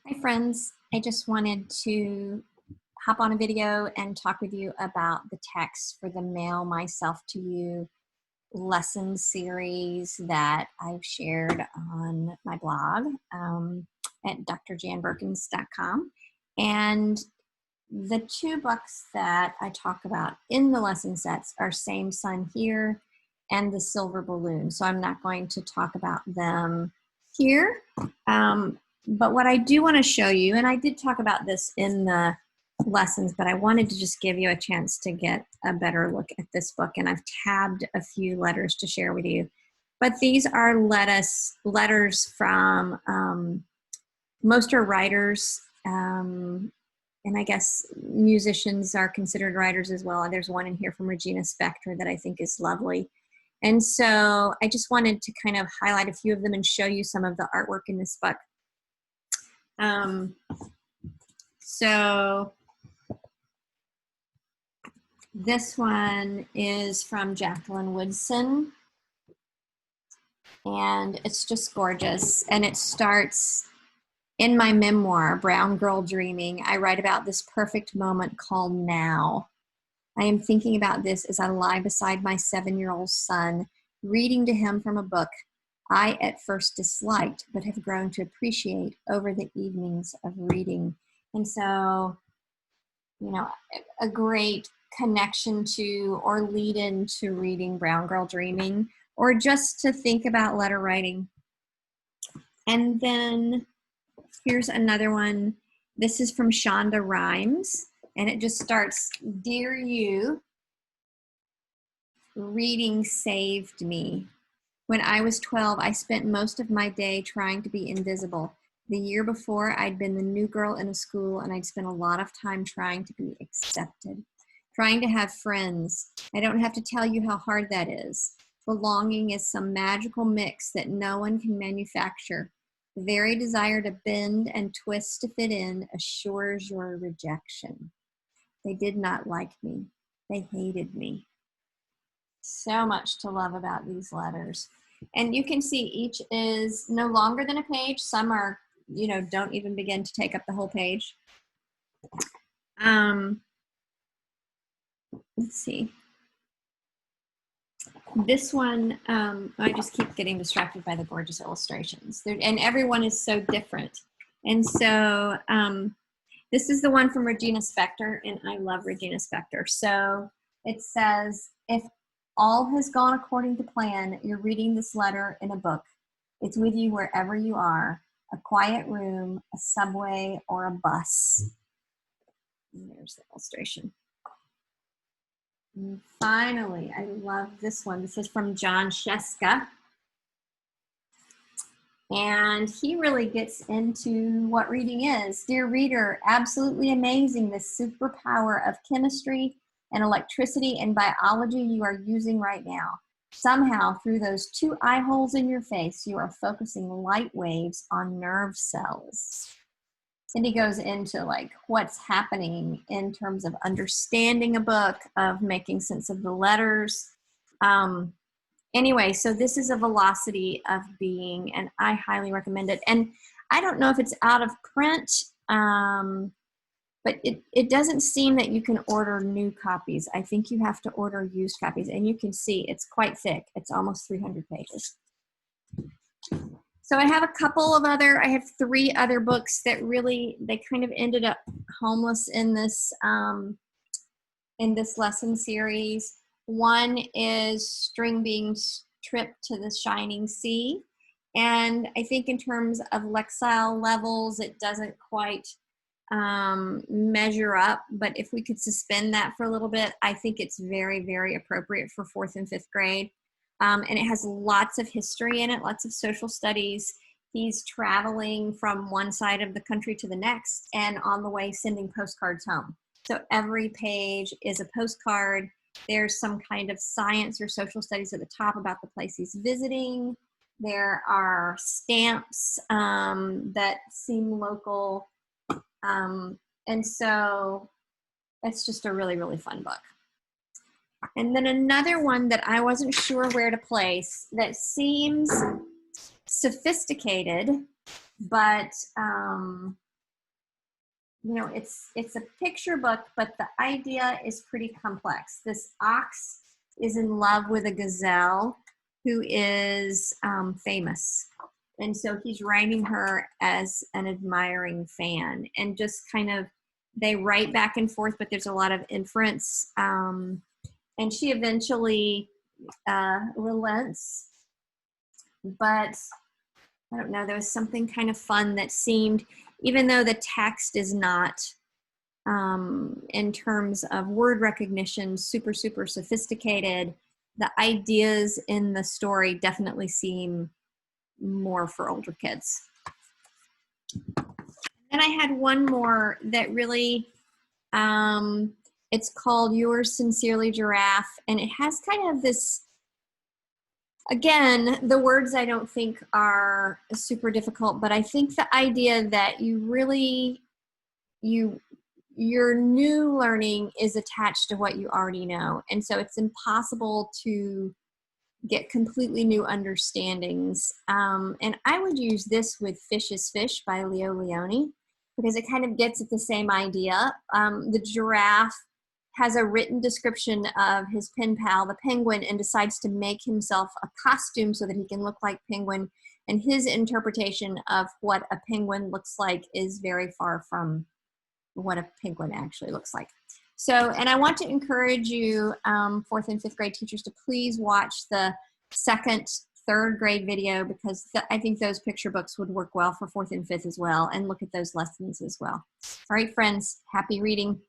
Hi friends, I just wanted to hop on a video and talk with you about the text for the Mail Myself to You lesson series that I've shared on my blog at drjanberkins.com. And the two books that I talk about in the lesson sets are Same Sun Here and The Silver Balloon. So I'm not going to talk about them here. But what I do want to show you, and I did talk about this in the lessons, but I wanted to just give you a chance to get a better look at this book. And I've tabbed a few letters to share with you. But these are letters from, most are writers, and I guess musicians are considered writers as well. There's one in here from Regina Spektor that I think is lovely. And so I just wanted to kind of highlight a few of them and show you some of the artwork in this book. So this one is from Jacqueline Woodson, and it's just gorgeous. And it starts, in my memoir, Brown Girl Dreaming, I write about this perfect moment called now. I am thinking about this as I lie beside my 7-year-old son, reading to him from a book I at first disliked, but have grown to appreciate over the evenings of reading. And so, you know, a great connection to or lead into reading Brown Girl Dreaming, or just to think about letter writing. And then here's another one. This is from Shonda Rhimes, and it just starts, "Dear you, reading saved me. When I was 12, I spent most of my day trying to be invisible. The year before, I'd been the new girl in a school, and I'd spent a lot of time trying to be accepted, trying to have friends. I don't have to tell you how hard that is. Belonging is some magical mix that no one can manufacture. The very desire to bend and twist to fit in assures your rejection. They did not like me. They hated me." So much to love about these letters. And you can see each is no longer than a page. Some are, don't even begin to take up the whole page. Let's see. This one, I just keep getting distracted by the gorgeous illustrations. And everyone is so different. And so this is the one from Regina Spektor, and I love Regina Spektor. So it says, "If all has gone according to plan, you're reading this letter in a book. It's with you wherever you are, a quiet room, a subway, or a bus." And there's the illustration. And finally, I love this one. This is from John Sheska. And he really gets into what reading is. "Dear reader, absolutely amazing, the superpower of chemistry and electricity and biology you are using right now. Somehow, through those 2 eye holes in your face, you are focusing light waves on nerve cells." And he goes into like what's happening in terms of understanding a book, of making sense of the letters. Anyway, so this is A Velocity of Being, and I highly recommend it. And I don't know if it's out of print, but it doesn't seem that you can order new copies. I think you have to order used copies, and you can see it's quite thick. It's almost 300 pages. So I have I have 3 other books that really, they kind of ended up homeless in this lesson series. One is String Bean's Trip to the Shining Sea. And I think in terms of lexile levels, it doesn't quite measure up. But if we could suspend that for a little bit, I think it's very, very appropriate for 4th and 5th grade. And it has lots of history in it, lots of social studies. He's traveling from one side of the country to the next, and on the way sending postcards home. So every page is a postcard. There's some kind of science or social studies at the top about the place he's visiting. There are stamps that seem local. And so it's just a really, really fun book. And then another one that I wasn't sure where to place that seems sophisticated, but you know, it's a picture book, but the idea is pretty complex. This ox is in love with a gazelle who is famous. And so he's writing her as an admiring fan, and just kind of, they write back and forth, but there's a lot of inference. And she eventually relents, but I don't know, there was something kind of fun that seemed, even though the text is not, in terms of word recognition, super, super sophisticated, the ideas in the story definitely seem more for older kids. And I had one more that really, it's called Yours Sincerely, Giraffe, and it has kind of this, again, the words I don't think are super difficult, but I think the idea that you really, your new learning is attached to what you already know. And so it's impossible to get completely new understandings. And I would use this with Fish is Fish by Leo Leone, because it kind of gets at the same idea. The giraffe has a written description of his pen pal, the penguin, and decides to make himself a costume so that he can look like Penguin. And his interpretation of what a penguin looks like is very far from what a penguin actually looks like. So, and I want to encourage you, 4th and 5th grade teachers, to please watch the 2nd, 3rd grade video, because I think those picture books would work well for 4th and 5th as well, and look at those lessons as well. All right, friends, happy reading.